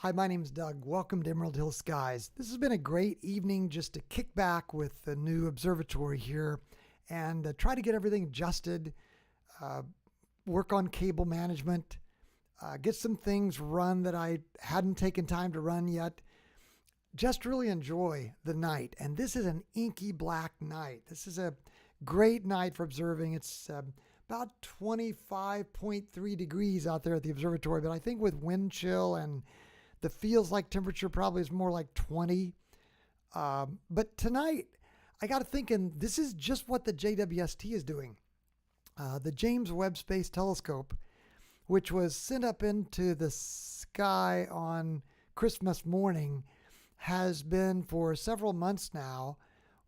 Hi, my name's Doug. Welcome to Emerald Hill Skies. This has been a great evening just to kick back with the new observatory here and try to get everything adjusted, work on cable management, get some things run that I hadn't taken time to run yet. Just really enjoy the night. And this is an inky black night. This is a great night for observing. It's about 25.3 degrees out there at the observatory, but I think with wind chill and the feels like temperature probably is more like 20. But tonight, I got to thinking, this is just what the JWST is doing. The James Webb Space Telescope, which was sent up into the sky on Christmas morning, has been for several months now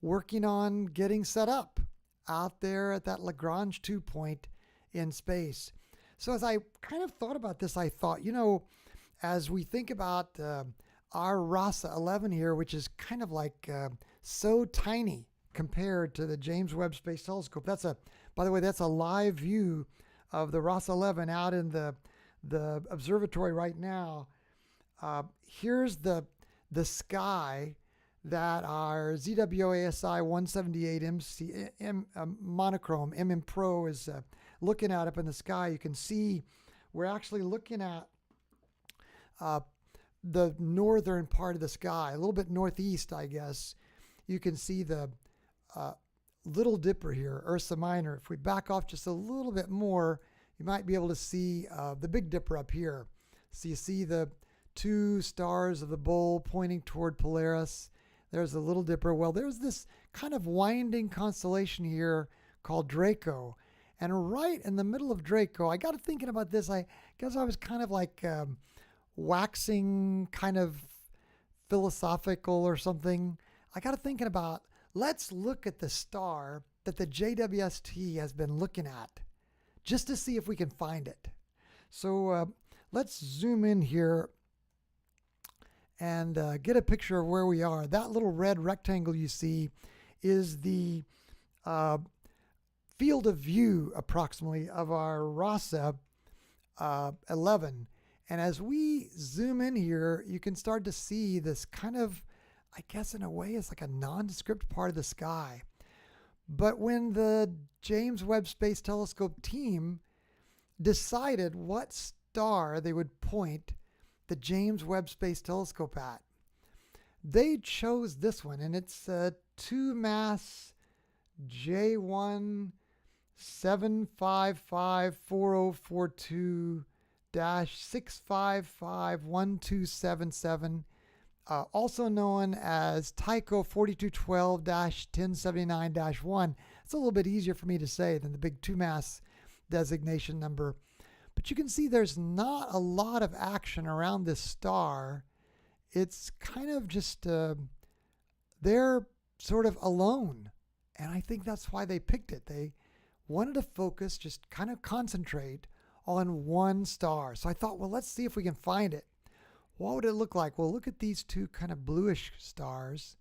working on getting set up out there at that Lagrange 2 point in space. So as I kind of thought about this, I thought, as we think about our RASA 11 here, which is kind of like so tiny compared to the James Webb Space Telescope. By the way, that's a live view of the RASA 11 out in the observatory right now. Here's the sky that our ZWO ASI2600MC monochrome MM Pro is looking at up in the sky. You can see we're actually looking at the northern part of the sky, a little bit northeast, I guess. You can see the Little Dipper here, Ursa Minor. If we back off just a little bit more, you might be able to see the Big Dipper up here. So you see the two stars of the bull pointing toward Polaris. There's the Little Dipper. Well, there's this kind of winding constellation here called Draco. And right in the middle of Draco, I got to thinking about this. I guess I was kind of like waxing kind of philosophical or something. I got to thinking about, let's look at the star that the JWST has been looking at just to see if we can find it. So let's zoom in here and get a picture of where we are. That little red rectangle you see is the field of view approximately of our RASA 11. And as we zoom in here, you can start to see this kind of, I guess in a way, it's like a nondescript part of the sky. But when the James Webb Space Telescope team decided what star they would point the James Webb Space Telescope at, they chose this one, and it's a 2-mass J1-7554042-6551277, also known as TYC4212-1079-1. It's a little bit easier for me to say than the big 2-mass designation number. But you can see there's not a lot of action around this star. It's kind of just, they're sort of alone. And I think that's why they picked it. They wanted to focus, just kind of concentrate on one star. So I thought, well, let's see if we can find it. What would it look like? Well, look at these two kind of bluish stars.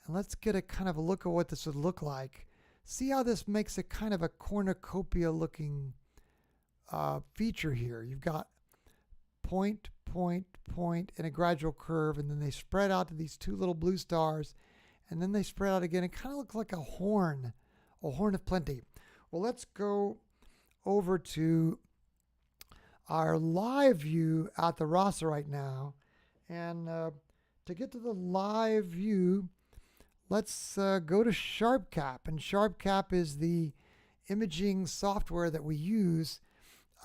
And let's get a kind of a look at what this would look like. See how this makes a kind of a cornucopia looking feature here. You've got point, point, point, and a gradual curve, and then they spread out to these two little blue stars, and then they spread out again. It kind of looks like a horn of plenty. Well, let's go over to our live view at the RASA right now, and to get to the live view, let's go to SharpCap, and SharpCap is the imaging software that we use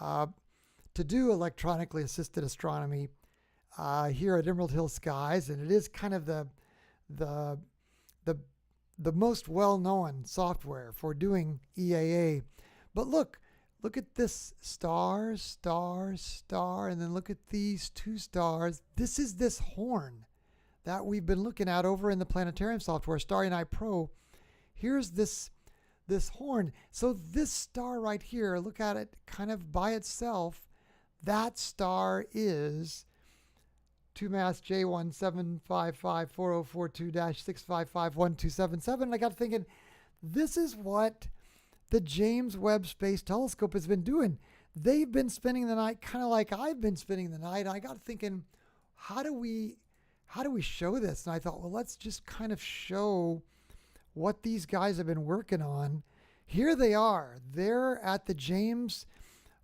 to do electronically assisted astronomy here at Emerald Hill Skies, and it is kind of the most well-known software for doing EAA. But look at this star, star, star, and then look at these two stars. This is this horn that we've been looking at over in the planetarium software, Starry Night Pro. Here's this horn. So this star right here, look at it kind of by itself. That star is 2-mass J1-7554042-6551277. And I got thinking, this is what the James Webb Space Telescope has been doing. They've been spending the night kind of like I've been spending the night. I got thinking, how do we show this? And I thought, well, let's just kind of show what these guys have been working on. Here they are. They're at the James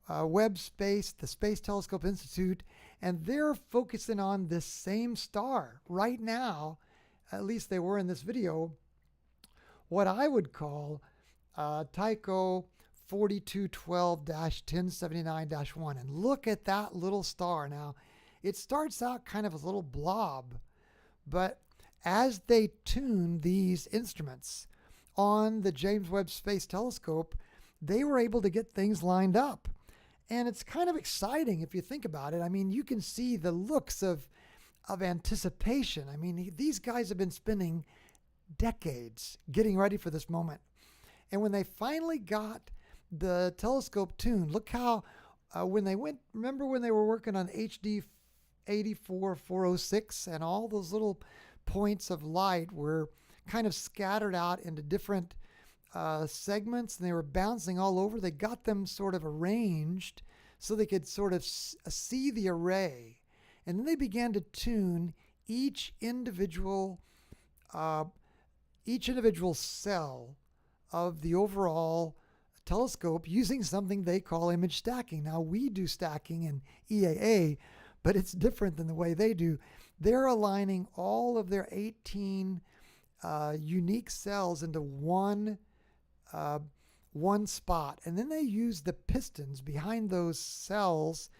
Webb Space, the Space Telescope Institute, and they're focusing on this same star right now. At least they were in this video. What I would call TYC4212-1079-1. And look at that little star. Now, it starts out kind of a little blob, but as they tune these instruments on the James Webb Space Telescope, they were able to get things lined up. And it's kind of exciting if you think about it. I mean, you can see the looks of anticipation. I mean, these guys have been spending decades getting ready for this moment. And when they finally got the telescope tuned, look how when they went, remember when they were working on HD 84406 and all those little points of light were kind of scattered out into different segments, and they were bouncing all over. They got them sort of arranged so they could sort of see the array. And then they began to tune each individual cell of the overall telescope using something they call image stacking. Now, we do stacking in EAA, but it's different than the way they do. They're aligning all of their 18 unique cells into one spot, and then they use the pistons behind those cells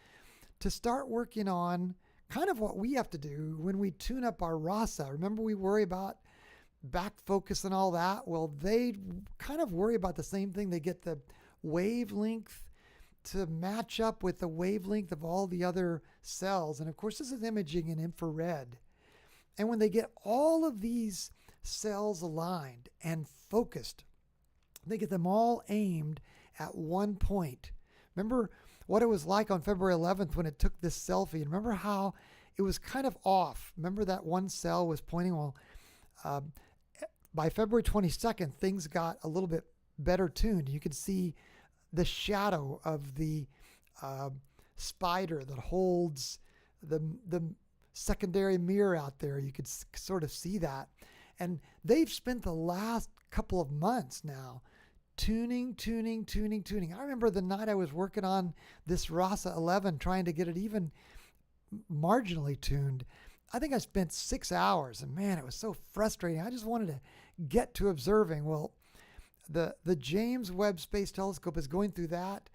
to start working on kind of what we have to do when we tune up our RASA. Remember, we worry about back focus and all that? Well, they kind of worry about the same thing. They get the wavelength to match up with the wavelength of all the other cells. And of course, this is imaging in infrared. And when they get all of these cells aligned and focused, they get them all aimed at one point. Remember what it was like on February 11th when it took this selfie? And remember how it was kind of off? Remember that one cell was pointing? Well, by February 22nd, things got a little bit better tuned. You could see the shadow of the spider that holds the secondary mirror out there. You could sort of see that. And they've spent the last couple of months now tuning. I remember the night I was working on this RASA 11, trying to get it even marginally tuned. I think I spent 6 hours, and man, it was so frustrating. I just wanted to get to observing. Well, the James Webb Space Telescope is going through that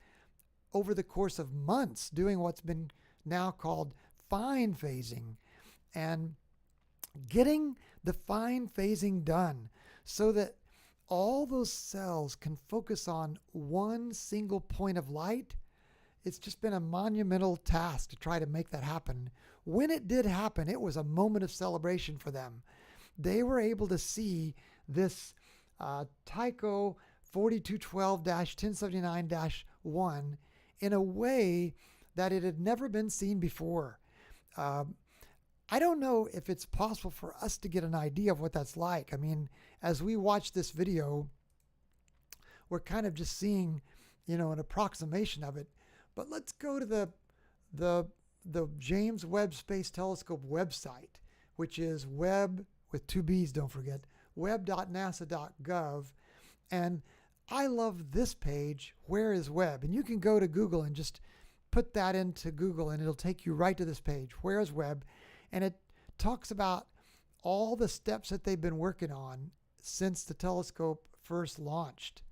over the course of months, doing what's been now called fine phasing, and getting the fine phasing done so that all those cells can focus on one single point of light. It's just been a monumental task to try to make that happen. When it did happen, it was a moment of celebration for them. They were able to see this Tycho 4212-1079-1 in a way that it had never been seen before. I don't know if it's possible for us to get an idea of what that's like. I mean, as we watch this video, we're kind of just seeing, an approximation of it. But let's go to the James Webb Space Telescope website, which is web with 2 B's, don't forget, web.nasa.gov. And I love this page, Where is Webb? And you can go to Google and just put that into Google, and it'll take you right to this page, Where is Webb? And it talks about all the steps that they've been working on since the telescope first launched.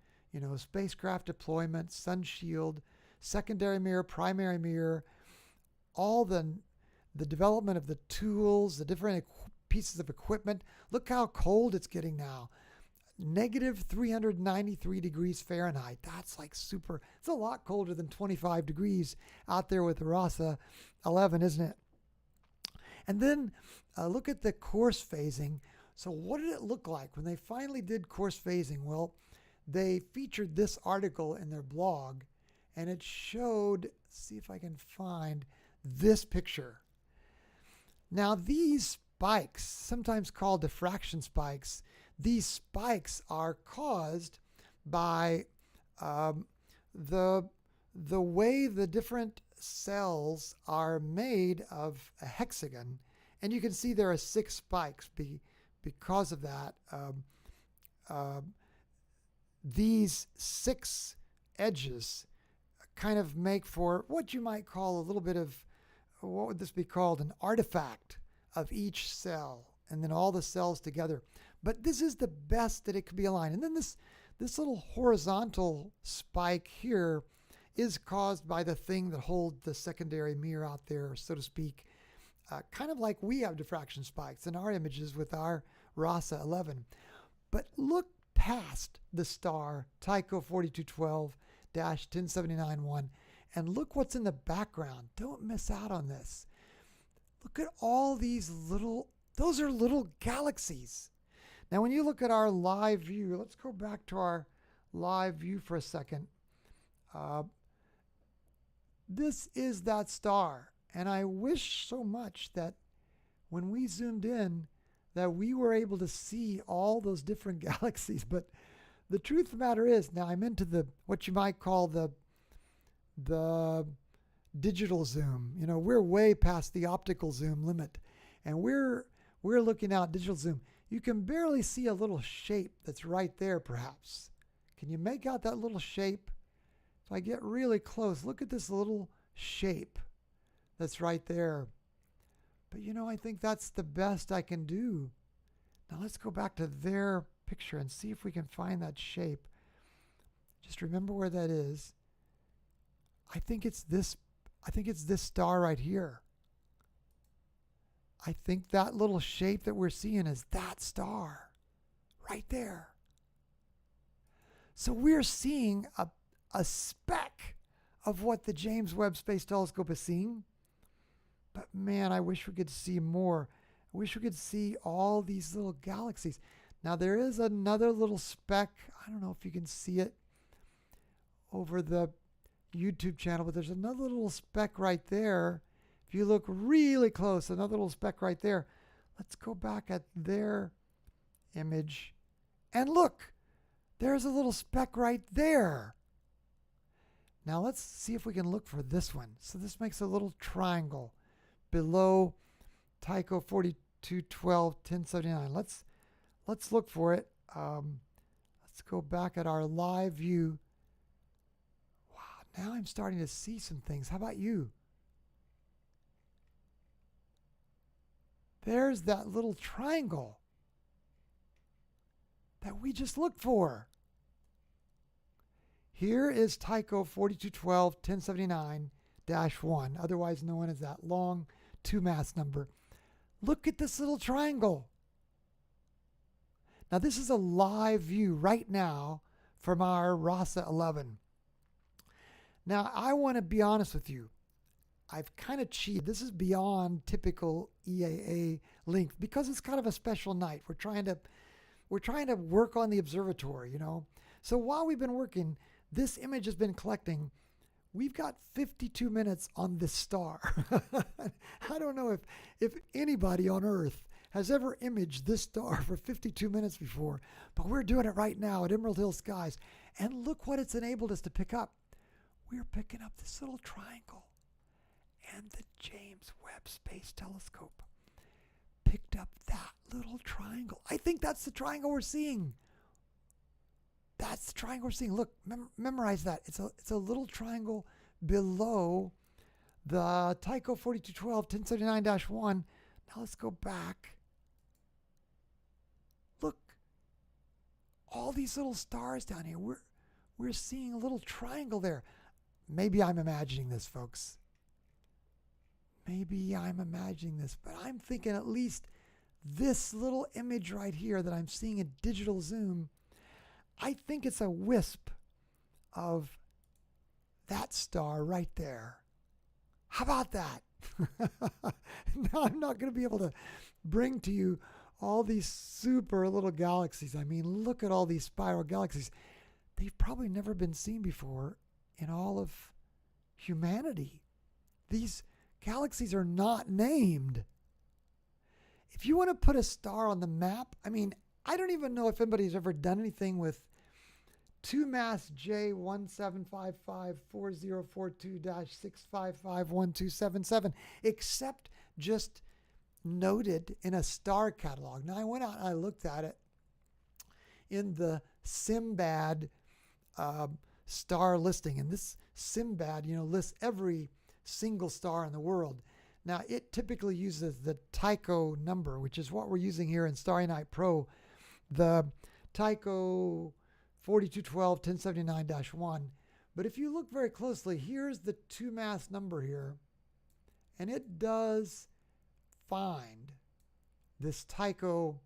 Spacecraft deployment, sun shield, secondary mirror, primary mirror, all the development of the tools, the different pieces of equipment. Look how cold it's getting now. Negative 393 degrees Fahrenheit. That's like super. It's a lot colder than 25 degrees out there with the RASA 11, isn't it? And then look at the coarse phasing. So what did it look like when they finally did coarse phasing? Well, they featured this article in their blog, and it showed, see if I can find this picture. Now these spikes, sometimes called diffraction spikes, these spikes are caused by the way the different cells are made of a hexagon, and you can see there are 6 spikes because of that. These 6 edges kind of make for what you might call a little bit of, what would this be called? An artifact of each cell, and then all the cells together. But this is the best that it could be aligned. And then this little horizontal spike here is caused by the thing that holds the secondary mirror out there, so to speak. Kind of like we have diffraction spikes in our images with our RASA 11. But look past the star TYC4212-1079-1 and look what's in the background. Don't miss out on this. Look at all these those are little galaxies. Now when you look at our live view, let's go back to our live view for a second. This is that star, and I wish so much that when we zoomed in that we were able to see all those different galaxies. But the truth of the matter is, now I'm into what you might call the digital zoom. You know, we're way past the optical zoom limit, and we're looking out digital zoom. You can barely see a little shape that's right there, perhaps. Can you make out that little shape? If I get really close, look at this little shape that's right there. But you know, I think that's the best I can do. Now let's go back to their picture and see if we can find that shape. Just remember where that is. I think it's this star right here. I think that little shape that we're seeing is that star right there. So we're seeing a speck of what the James Webb Space Telescope is seeing. But man, I wish we could see more. I wish we could see all these little galaxies. Now there is another little speck. I don't know if you can see it over the YouTube channel, but there's another little speck right there. If you look really close, another little speck right there. Let's go back at their image and look, there's a little speck right there. Now let's see if we can look for this one. So this makes a little triangle below TYC4212-1079. Let's look for it. Let's go back at our live view. Wow, now I'm starting to see some things. How about you? There's that little triangle that we just looked for. Here is TYC4212-1079-1, otherwise known as that long 2-mass number. Look at this little triangle. Now this is a live view right now from our RASA 11. Now I want to be honest with you. I've kind of cheated. This is beyond typical EAA length because it's kind of a special night. We're trying to work on the observatory, you know. So while we've been working, this image has been collecting. We've got 52 minutes on this star. I don't know if anybody on Earth has ever imaged this star for 52 minutes before, but we're doing it right now at Emerald Hill Skies. And look what it's enabled us to pick up. We're picking up this little triangle. And the James Webb Space Telescope picked up that little triangle. I think that's the triangle we're seeing. That's the triangle we're seeing. Look, memorize that. It's a little triangle below the TYC4212-1079-1. Now let's go back. Look, all these little stars down here. We're seeing a little triangle there. Maybe I'm imagining this, folks. Maybe I'm imagining this, but I'm thinking at least this little image right here that I'm seeing in digital zoom, I think it's a wisp of that star right there. How about that? Now I'm not going to be able to bring to you all these super little galaxies. I mean, look at all these spiral galaxies. They've probably never been seen before in all of humanity. These galaxies are not named. If you want to put a star on the map, I mean, I don't even know if anybody's ever done anything with 2MASS J17554042-6551277, except just noted in a star catalog. Now I went out and I looked at it in the Simbad star listing, and this Simbad, lists every single star in the world. Now it typically uses the Tycho number, which is what we're using here in Starry Night Pro, the TYC4212-1079-1. But if you look very closely, here's the 2MASS number here, and it does find this Tycho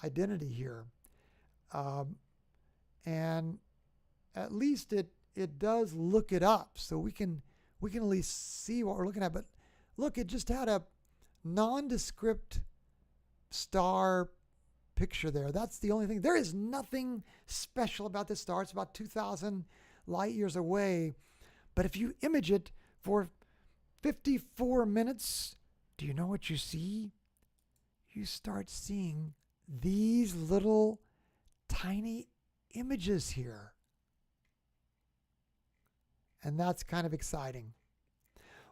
identity here. And at least it does look it up, so we can at least see what we're looking at. But look, it just had a nondescript star picture there. That's the only thing. There is nothing special about this star. It's about 2,000 light years away. But if you image it for 54 minutes, do you know what you see? You start seeing these little tiny images here. And that's kind of exciting.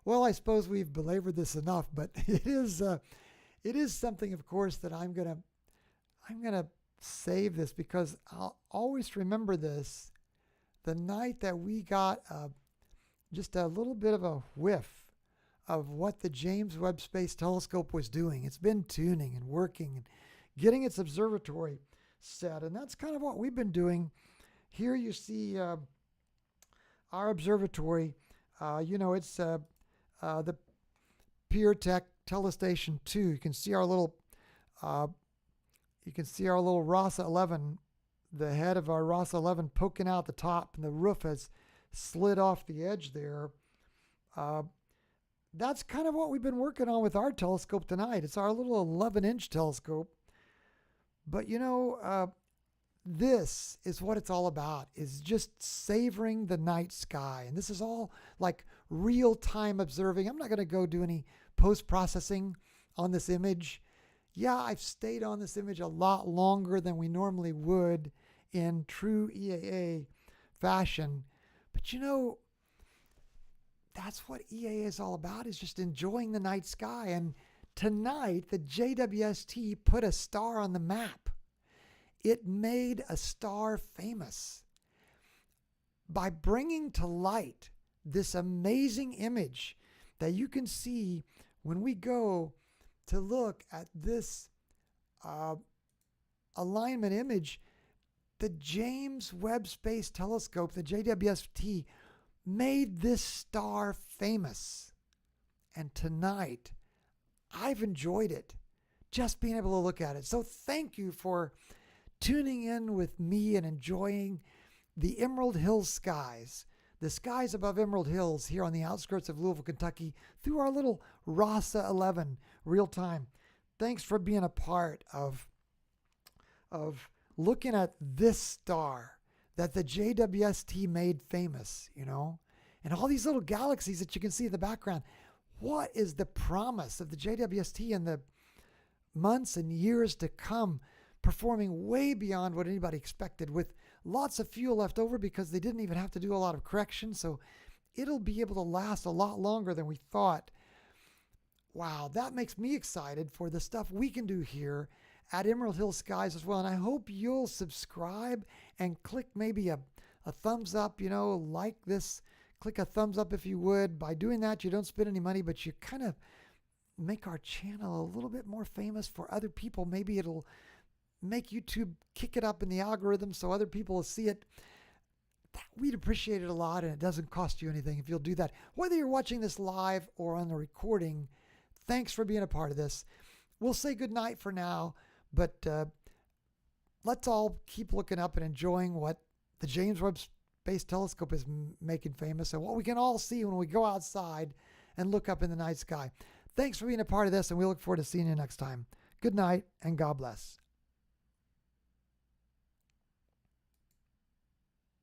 Well, I suppose we've belabored this enough, but it is something, of course, that I'm gonna save this, because I'll always remember this. The night that we got just a little bit of a whiff of what the James Webb Space Telescope was doing. It's been tuning and working and getting its observatory set, and that's kind of what we've been doing. Here you see our observatory. It's the PureTech Telestation 2. You can see our little RASA 11, the head of our RASA 11 poking out the top, and the roof has slid off the edge there. That's kind of what we've been working on with our telescope tonight. It's our little 11-inch telescope. But this is what it's all about, is just savoring the night sky. And this is all like real-time observing. I'm not going to go do any post-processing on this image. Yeah, I've stayed on this image a lot longer than we normally would in true EAA fashion. But that's what EAA is all about, is just enjoying the night sky. And tonight, the JWST put a star on the map. It made a star famous by bringing to light this amazing image that you can see when we go to look at this alignment image. The James Webb Space Telescope, the JWST, made this star famous. And tonight, I've enjoyed it, just being able to look at it. So thank you for tuning in with me and enjoying the Emerald Hills skies, the skies above Emerald Hills here on the outskirts of Louisville, Kentucky, through our little RASA 11 real time. Thanks for being a part of looking at this star that the JWST made famous, and all these little galaxies that you can see in the background. What is the promise of the JWST in the months and years to come, performing way beyond what anybody expected, with lots of fuel left over because they didn't even have to do a lot of correction. So it'll be able to last a lot longer than we thought. Wow, that makes me excited for the stuff we can do here at Emerald Hill Skies as well. And I hope you'll subscribe and click maybe a thumbs up, like this. Click a thumbs up if you would. By doing that, you don't spend any money, but you kind of make our channel a little bit more famous for other people. Maybe it'll make YouTube kick it up in the algorithm so other people will see it. We'd appreciate it a lot, and it doesn't cost you anything if you'll do that. Whether you're watching this live or on the recording, thanks for being a part of this. We'll say goodnight for now, but let's all keep looking up and enjoying what the James Webb Space Telescope is making famous, and what we can all see when we go outside and look up in the night sky. Thanks for being a part of this, and we look forward to seeing you next time. Good night, and God bless.